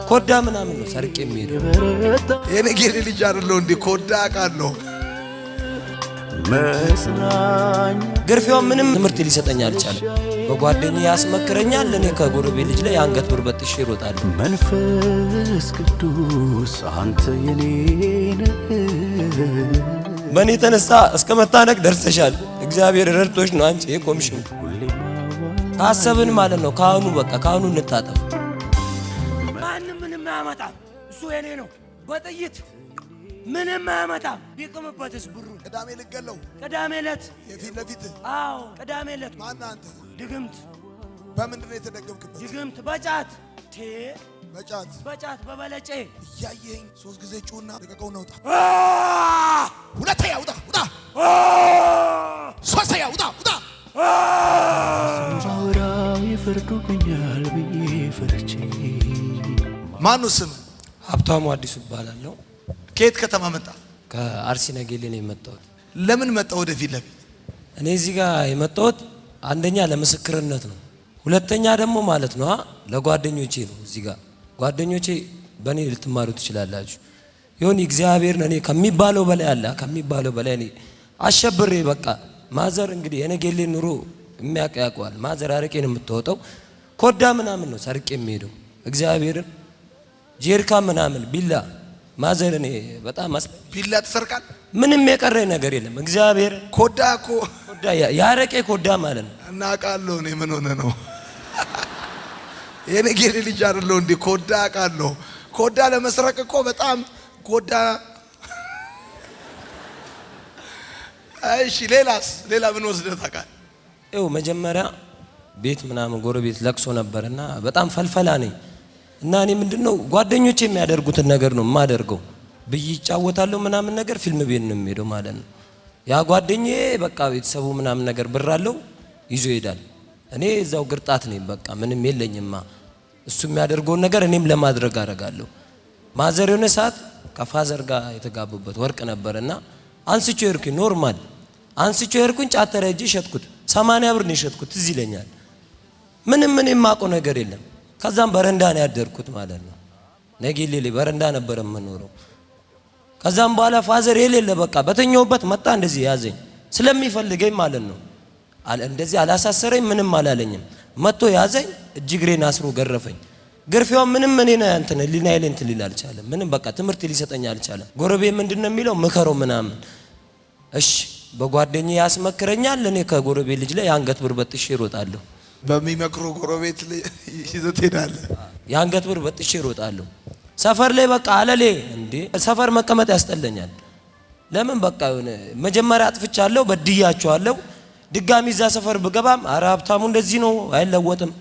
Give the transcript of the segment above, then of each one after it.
ኮዳ ምናምን ነው ሰርቄ የሚሄደው። የኔ ጌሪ ልጅ አይደለው እንዴ? ኮዳ አውቃለሁ። ግርፊያው ምንም ትምህርት ሊሰጠኝ አልቻለም። በጓደኛዬ ያስመክረኛል። እኔ ከጎረቤት ልጅ ላይ አንገት ብር በጥሼ እሮጣለሁ። መንፈስ ቅዱስ አንተ የኔ በእኔ የተነሳ እስከ መታነቅ ደርሰሻል። እግዚአብሔር ረድቶሽ ነው አንቺ የቆምሽው። ካሰብን ማለት ነው ካህኑ በቃ ካህኑ እንታጠፍ። ማንም ምንም አያመጣም። እሱ የኔ ነው። በጥይት ምንም አያመጣም። ቢቅምበትስ ብሩ ቅዳሜ ልገለው። ቅዳሜ ዕለት የፊት ለፊት አዎ፣ ቅዳሜ ዕለት ማን አንተ? ድግምት። በምንድን ነው የተደገምክበት? ድግምት በጫት በጫት በበለጬ እያየኝ 3 ጊዜ ጩና ልቀቀው ነው። ውጣ! ሁለተኛ ውጣ! ውጣ! ሶስተኛ ውጣ! ውጣ! ዛውራው ይፈርዱብኛል ብዬ ፈርቼ። ማኑ ስም? ሀብታሙ አዲሱ እባላለሁ። ከየት ከተማ መጣ? ከአርሲ ነገሌ ነው የመጣሁት። ለምን መጣ ወደፊት ለፊት? እኔ እዚህ ጋር የመጣሁት አንደኛ ለምስክርነት ነው። ሁለተኛ ደግሞ ማለት ነው ለጓደኞቼ ነው። እዚህ ጋር ጓደኞቼ በእኔ ልትማሩ ትችላላችሁ። ይሁን እግዚአብሔር እኔ ከሚባለው በላይ አለ። ከሚባለው በላይ እኔ አሸብሬ በቃ ማዘር እንግዲህ የነገሌ ኑሮ የሚያቀያቀዋል። ማዘር አረቄን የምትወጣው ኮዳ ምናምን ነው ሰርቄ የሚሄደው። እግዚአብሔርን ጄርካ ምናምን ቢላ ማዘር እኔ በጣም ቢላ ተሰርቃል። ምንም የቀረኝ ነገር የለም። እግዚአብሔር ኮዳ እኮ ኮዳ ያረቄ ኮዳ ማለት ነው። እናውቃለሁ። እኔ ምን ሆነ ነው የኔ ጌሪ ልጅ አይደለው እንዴ? ኮዳ አውቃለሁ። ኮዳ ለመስረቅ እኮ በጣም ኮዳ። እሺ ሌላ ምን ወስደህ ታውቃለህ? ይኸው መጀመሪያ ቤት ምናምን ጎረቤት ለቅሶ ነበርና በጣም ፈልፈላ ነኝ እና እኔ ምንድነው ጓደኞቼ የሚያደርጉትን ነገር ነው የማደርገው ብዬ ይጫወታለሁ ምናምን ነገር ፊልም ቤት ነው የሚሄደው ማለት ነው። ያ ጓደኛዬ በቃ ቤተሰቡ ምናምን ነገር ብር አለው ይዞ ይሄዳል። እኔ እዛው ግርጣት ነኝ በቃ ምንም የለኝማ። እሱ የሚያደርገውን ነገር እኔም ለማድረግ አደርጋለሁ። ማዘር የሆነ ሰዓት ከፋዘር ጋር የተጋቡበት ወርቅ ነበርና አንስቼ ሄድኩኝ። ኖርማል አንስቼ ሄድኩኝ። ጫተረ እጄ ሸጥኩት። 80 ብር ነው የሸጥኩት። እዚህ ይለኛል። ምንም የማውቀው ነገር የለም። ከዛም በረንዳ ነው ያደርኩት ማለት ነው። ነጌሌ ላይ በረንዳ ነበር የምኖረው። ከዛም በኋላ ፋዘር የሌለ በቃ በተኛውበት መጣ እንደዚህ ያዘኝ ስለሚፈልገኝ ማለት ነው። እንደዚህ አላሳሰረኝ ምንም አላለኝም። መጥቶ ያዘኝ እጅግሬን አስሮ ገረፈኝ። ግርፊያው ምንም እኔና እንትን ሊናይል እንትን ሊል አልቻለም። ምንም በቃ ትምህርት ሊሰጠኝ አልቻለም። ጎረቤት ምንድነው የሚለው ምከረው ምናምን። እሺ በጓደኛዬ ያስመክረኛል። እኔ ከጎረቤት ልጅ ላይ የአንገት ብር በጥሼ እሮጣለሁ። በሚመክሩ ጎረቤት ይዘህ ትሄዳለህ። የአንገት ብር በጥሼ እሮጣለሁ። ሰፈር ላይ በቃ አለሌ እንዴ ሰፈር መቀመጥ ያስጠለኛል። ለምን በቃ የሆነ መጀመሪያ አጥፍቻለሁ በድያቸዋለሁ። ድጋሚ እዛ ሰፈር ብገባም ኧረ ሀብታሙ እንደዚህ ነው አይለወጥም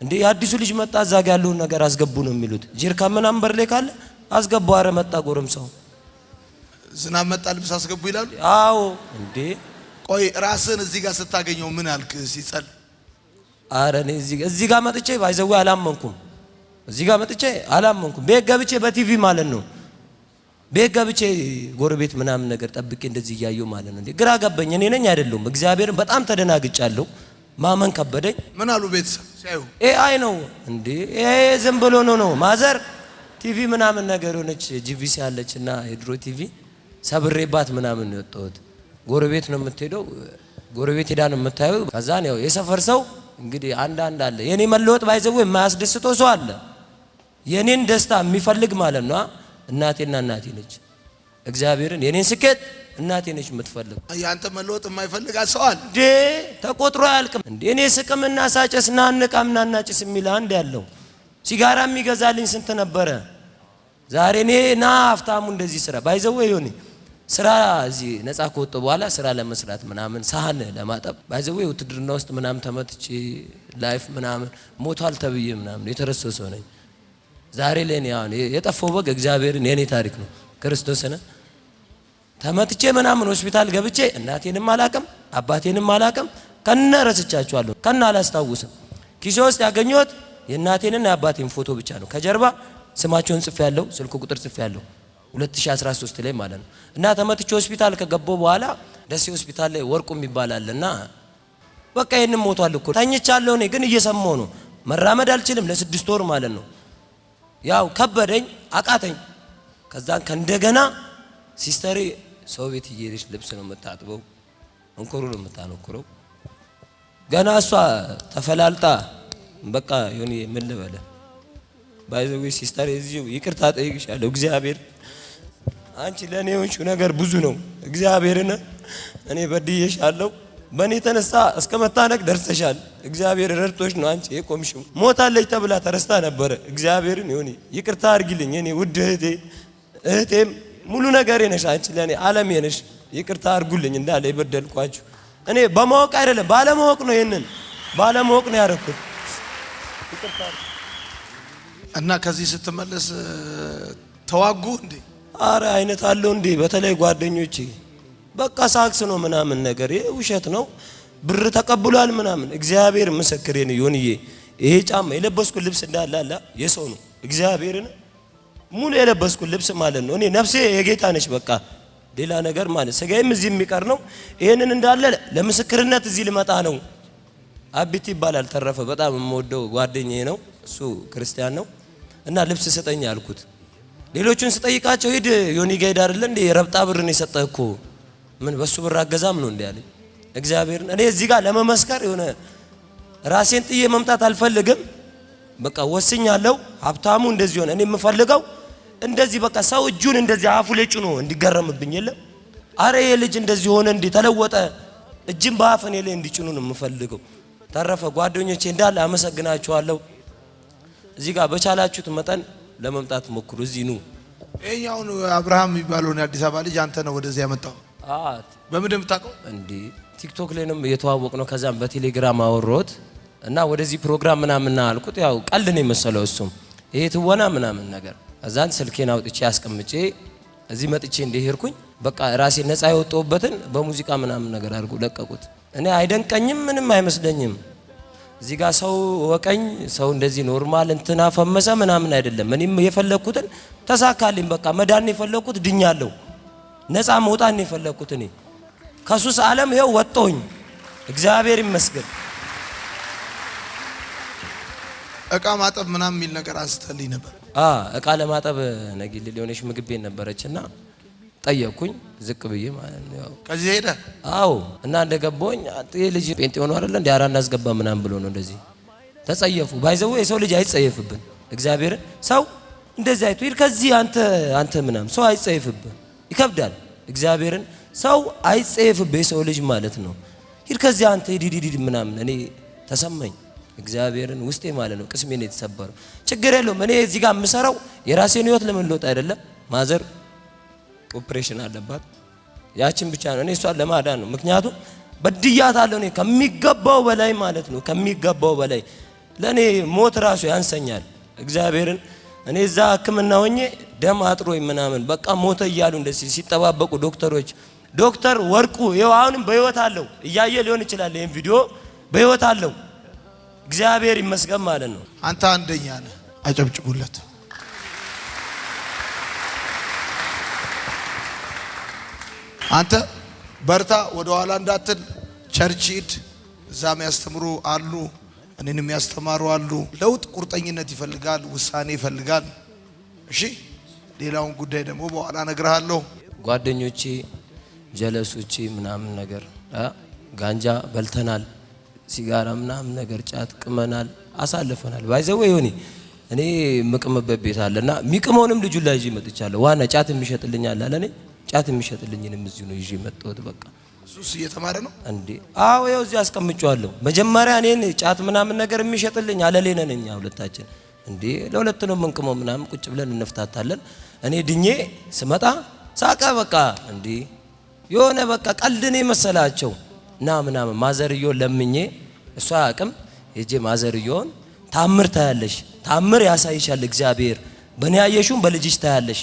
እንዴ የአዲሱ ልጅ መጣ እዛ ጋር ያለውን ነገር አስገቡ ነው የሚሉት። ጀርካ ምናምን በር ላይ ካለ አስገቡ። ኧረ መጣ ጎረምሳው ዝናብ መጣ ልብስ አስገቡ ይላሉ። አዎ እንዴ ቆይ ራስን እዚህ ጋር ስታገኘው ምን አልክ ሲጸል? ኧረ እኔ እዚህ ጋር መጥቼ ባይዘው አላመንኩም። እዚህ ጋር መጥቼ አላመንኩም። ቤት ገብቼ በቲቪ ማለት ነው ቤት ገብቼ ጎረቤት ምናምን ነገር ጠብቄ እንደዚህ እያየሁ ማለት ነው። እንዴ ግራ ገባኝ። እኔ ነኝ አይደለም እግዚአብሔርን በጣም ተደናግጫለሁ። ማመን ከበደኝ። ምን አሉ ቤተሰብ ሲያዩ? ኤአይ ነው እንዴ ዝም ብሎ ነው ማዘር ቲቪ ምናምን ነገር ሆነች ጂቪሲ ያለችና የድሮ ቲቪ ሰብሬባት ምናምን ነው የወጣሁት። ጎረቤት ነው የምትሄደው ጎረቤት ሄዳ ነው የምታየው። ከዛ ነው የሰፈር ሰው እንግዲህ አንድ አለ የኔ መለወጥ ባይዘው የማያስደስተው ሰው አለ። የኔን ደስታ የሚፈልግ ማለት ነው እናቴና እናቴ ነች። እግዚአብሔርን የኔን ስኬት እናቴ ነች የምትፈልግ። ያንተ መለወጥ የማይፈልግ ሰው አለ እንዴ? ተቆጥሮ አያልቅም እንዴ? እኔ ስቅምና ሳጨስና አንቃምና እናጭስ የሚል አንድ ያለው ሲጋራ የሚገዛልኝ ስንት ነበረ። ዛሬ እኔ ና ሀብታሙ እንደዚህ ስራ ባይዘው ይሁን ስራ እዚህ ነፃ ከወጣ በኋላ ስራ ለመስራት ምናምን ሳህን ለማጠብ ባይዘው ውትድርና ውስጥ ምናምን ተመትቼ ላይፍ ምናምን ሞቷል ተብዬ ምናምን የተረሰሰው ነኝ። ዛሬ ላይ ነው የጠፋው በግ እግዚአብሔርን የኔ ታሪክ ነው። ክርስቶስን ተመትቼ ምናምን ሆስፒታል ገብቼ እናቴንም አላቅም አባቴንም አላቅም ከነ ረስቻቸዋለሁ ከነ አላስታውስም። ኪሴ ውስጥ ያገኘሁት የእናቴንና የአባቴን ፎቶ ብቻ ነው። ከጀርባ ስማቸውን ጽፌያለሁ፣ ስልክ ቁጥር ጽፌያለሁ 2013 ላይ ማለት ነው። እና ተመትቼ ሆስፒታል ከገባሁ በኋላ ደሴ ሆስፒታል ላይ ወርቁ የሚባላልና በቃ ይሄንን ሞቷል እኮ ተኝቻለሁ። እኔ ግን እየሰማሁ ነው። መራመድ አልችልም ለ6 ወር ማለት ነው። ያው ከበደኝ አቃተኝ። ከዛን ከእንደገና ሲስተሬ ሰው ቤት እየሄደች ልብስ ነው የምታጥበው፣ እንኩሩ ነው የምታነኩረው። ገና እሷ ተፈላልጣ በቃ ዮኒ ምን ልበለ ባይዘው ሲስተር እዚሁ ይቅርታ ጠይቅሻለሁ። እግዚአብሔር አንቺ ለኔ የሆንሽው ነገር ብዙ ነው። እግዚአብሔርን እኔ በድዬሻለሁ። በእኔ ተነሳ እስከ መታነቅ ደርሰሻል። እግዚአብሔር ረድቶሽ ነው አንቺ የቆምሽው። ሞታለች ተብላ ተረስታ ነበረ። እግዚአብሔርን ዮኒ ይቅርታ አድርጊልኝ። እኔ ውድ እህቴም ሙሉ ነገሬ ነሽ አንቺ ለኔ ዓለሜ ነሽ። ይቅርታ አድርጉልኝ እንዳለ የበደልኳችሁ እኔ በማወቅ አይደለም ባለማወቅ ነው። ይሄንን ባለማወቅ ነው ያደረኩት። ይቅርታ እና ከዚህ ስትመለስ ተዋጉ እንዴ? አረ አይነት አለው እንዴ? በተለይ ጓደኞቼ በቃ ሳክስ ነው ምናምን ነገር ይሄ ውሸት ነው። ብር ተቀብሏል ምናምን። እግዚአብሔር ምስክሬ ነው ዮኒዬ። ይሄ ጫማ የለበስኩት ልብስ እንዳለ የሰው ነው። እግዚአብሔርን ሙሉ የለበስኩት ልብስ ማለት ነው። እኔ ነፍሴ የጌታ ነች። በቃ ሌላ ነገር ማለት ስጋዬም እዚህ የሚቀር ነው። ይሄንን እንዳለ ለምስክርነት እዚህ ልመጣ ነው። አቢቲ ይባላል ተረፈ። በጣም የምወደው ጓደኛዬ ነው። እሱ ክርስቲያን ነው እና ልብስ ስጠኝ አልኩት። ሌሎቹን ስጠይቃቸው ሂድ ዮኒ ጋር ሄድ አይደለ እንዴ ረብጣ ብር ነው የሰጠህ እኮ ምን በሱ ብር አገዛም ነው እንዴ አለኝ። እግዚአብሔርን እኔ እዚህ ጋር ለመመስከር የሆነ ራሴን ጥዬ መምጣት አልፈልግም። በቃ ወስኛለሁ። ሀብታሙ እንደዚህ ሆነ። እኔ የምፈልገው እንደዚህ በቃ ሰው እጁን እንደዚህ አፉ ላይ ጭኖ እንዲገረምብኝ የለም። አረ ይሄ ልጅ እንደዚህ ሆነ እንዴ ተለወጠ፣ እጅን በአፍ እኔ ላይ እንዲጭኑ ነው የምፈልገው። ተረፈ ጓደኞቼ እንዳለ አመሰግናችኋለሁ። እዚህ ጋር በቻላችሁት መጠን ለመምጣት ሞክሩ። እዚህ ኑ። ይሄኛውን አብርሃም የሚባለውን የአዲስ አበባ ልጅ አንተ ነው ወደዚህ ያመጣው? በምንድን የምታውቀው እንዴ? ቲክቶክ ላይ ነው የተዋወቅ ነው። ከዛም በቴሌግራም አወሮት እና ወደዚህ ፕሮግራም ምናምን አልኩት። ያው ቀልድ ነው የመሰለው እሱም ይሄ ትወና ምናምን ነገር። እዛን ስልኬን አውጥቼ አስቀምጬ እዚህ መጥቼ እንደሄድኩኝ በቃ ራሴ ነፃ የወጣሁበትን በሙዚቃ ምናምን ነገር አድርጎ ለቀቁት። እኔ አይደንቀኝም፣ ምንም አይመስለኝም። እዚህ ጋር ሰው ወቀኝ፣ ሰው እንደዚህ ኖርማል እንትና ፈመሰ ምናምን አይደለም። እኔም የፈለኩትን ተሳካልኝ። በቃ መዳን የፈለኩት ድኛለሁ። ነፃ መውጣት የፈለኩት እኔ ከሱስ ዓለም ይኸው ወጣሁኝ። እግዚአብሔር ይመስገን። እቃ ማጠብ ምናምን የሚል ነገር አንስተልኝ ነበር። እቃ ለማጠብ ነጊል ሊሆነሽ ምግብ ቤት ነበረችና ጠየቅኩኝ ዝቅ ብዬ ማለት ነው። ያው ከዚህ ሄደ። አዎ እና እንደገባኝ ይሄ ልጅ ጴንጤ ሆኖ አይደለ እንደ አራ እናስገባ ምናምን ብሎ ነው እንደዚህ ተጸየፉ። ባይዘው የሰው ልጅ አይጸየፍብን። እግዚአብሔርን ሰው እንደዚህ አይቶ ይል ከዚህ አንተ ምናምን ሰው አይጸየፍብን። ይከብዳል። እግዚአብሔርን ሰው አይጸየፍብህ የሰው ልጅ ማለት ነው። ይል ከዚህ አንተ ዲዲዲ ምናምን እኔ ተሰማኝ። እግዚአብሔርን ውስጤ ማለት ነው ቅስሜ ነው የተሰበረው። ችግር የለውም። እኔ እዚህ ጋር የምሰራው የራሴን ህይወት ለመለወጥ አይደለም። ማዘር ኦፕሬሽን አለባት። ያችን ብቻ ነው እኔ እሷን ለማዳን ነው። ምክንያቱም በድያታለሁ እኔ ከሚገባው በላይ ማለት ነው። ከሚገባው በላይ ለኔ ሞት ራሱ ያንሰኛል። እግዚአብሔርን እኔ እዛ ህክምና ሆኜ ደም አጥሮኝ ምናምን በቃ ሞተ እያሉ እንደዚህ ሲጠባበቁ ዶክተሮች ዶክተር ወርቁ ይኸው አሁንም በህይወት አለው እያየ ሊሆን ይችላል ይሄን ቪዲዮ በህይወት አለው። እግዚአብሔር ይመስገን ማለት ነው። አንተ አንደኛ ነህ። አጨብጭቡለት። አንተ በርታ፣ ወደ ኋላ እንዳትል። ቸርች ሂድ። እዛም ያስተምሩ አሉ፣ እኔንም ያስተማሩ አሉ። ለውጥ ቁርጠኝነት ይፈልጋል፣ ውሳኔ ይፈልጋል። እሺ፣ ሌላውን ጉዳይ ደግሞ በኋላ እነግርሃለሁ። ጓደኞቼ ጀለሶቼ ምናምን ነገር ጋንጃ በልተናል፣ ሲጋራ ምናምን ነገር ጫት ቅመናል፣ አሳልፈናል። ባይዘው ይሁን እኔ ምቅምበት ቤት አለና ሚቅመውንም ልጁ ላይ ይዤ መጥቻለሁ። ዋና ጫት የሚሸጥልኝ አለ ለኔ ጫት የሚሸጥልኝንም እዚሁ ነው ይዤ መጣሁት። በቃ እሱስ እየተማረ ነው እንዴ? አዎ ይኸው እዚህ አስቀምጬዋለሁ። መጀመሪያ እኔን ጫት ምናምን ነገር የሚሸጥልኝ አለሌነ ነኝ ሁለታችን። እንዴ ለሁለት ነው ምንቅመው ምናምን ቁጭ ብለን እንፍታታለን። እኔ ድኜ ስመጣ ሳቀ በቃ እንዴ የሆነ በቃ ቀልድኔ መሰላቸው እና ምናምን ማዘርዮን ለምኜ እሷ አቅም ሄጄ ማዘርዮን ታምር ታያለሽ፣ ታምር ያሳይሻል እግዚአብሔር፣ በእኔ ያየሽውን በልጅሽ ታያለሽ።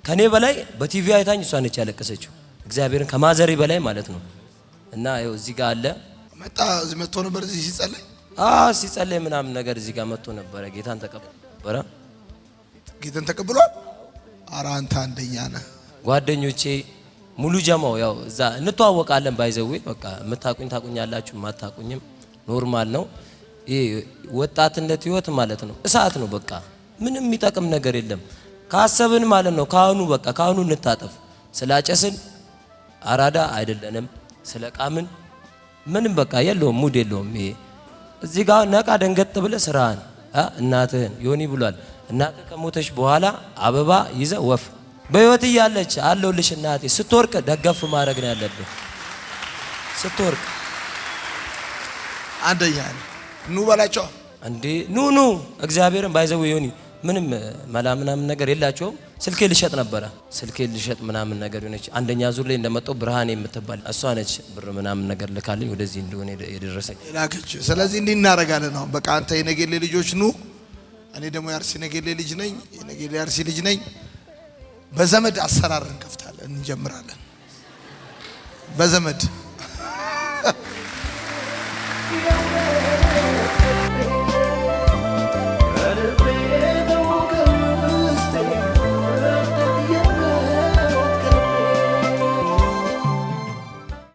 ከኔ በላይ በቲቪ አይታኝ እሷ ነች ያለቀሰችው፣ እግዚአብሔርን ከማዘሪ በላይ ማለት ነው። እና ይኸው እዚህ ጋር አለ መጣ። እዚህ መጥቶ ነበር እዚህ ሲጸልይ። ሲጸልይ ምናምን ነገር እዚህ ጋር መጥቶ ነበረ። ጌታን ተቀበለ። ጌታን ተቀብሏል። ኧረ አንተ አንደኛ ነህ። ጓደኞቼ ሙሉ ጀማው ያው እዛ እንተዋወቃለን። ባይዘዌ በቃ የምታቁኝ ታቁኛላችሁ፣ ማታቁኝም ኖርማል ነው። ይሄ ወጣትነት ህይወት ማለት ነው። እሳት ነው በቃ ምንም የሚጠቅም ነገር የለም። ካሰብን ማለት ነው ካህኑ በቃ ካህኑ እንታጠፍ። ስላጨስን አራዳ አይደለንም። ስለቃምን ምንም በቃ የለውም ሙድ የለውም። ይሄ እዚህ ጋር ነቃ ደንገጥ ብለህ ስራህን እናትህን ዮኒ ብሏል። እናትህ ከሞተች በኋላ አበባ ይዘ ወፍ በህይወት እያለች አለሁልሽ እናቴ ስትወርቅ ደገፍ ማድረግ ነው ያለብህ። ስትወርቅ አንደኛ ኑ በላቸው እንዴ ኑ እግዚአብሔርን ባይዘው ዮኒ ምንም መላ ምናምን ነገር የላቸውም። ስልኬ ልሸጥ ነበረ ስልኬ ልሸጥ ምናምን ነገር ሆነች። አንደኛ ዙር ላይ እንደመጣው ብርሃኔ የምትባል እሷ ነች ብር ምናምን ነገር ልካልኝ ወደዚህ እንደሆነ የደረሰኝ ላከች። ስለዚህ እንዲህ እናደርጋለን። አሁን በቃ አንተ የነገሌ ልጆች ኑ፣ እኔ ደግሞ የአርሲ ነገሌ ልጅ ነኝ፣ የነገሌ አርሲ ልጅ ነኝ። በዘመድ አሰራር እንከፍታለን፣ እንጀምራለን በዘመድ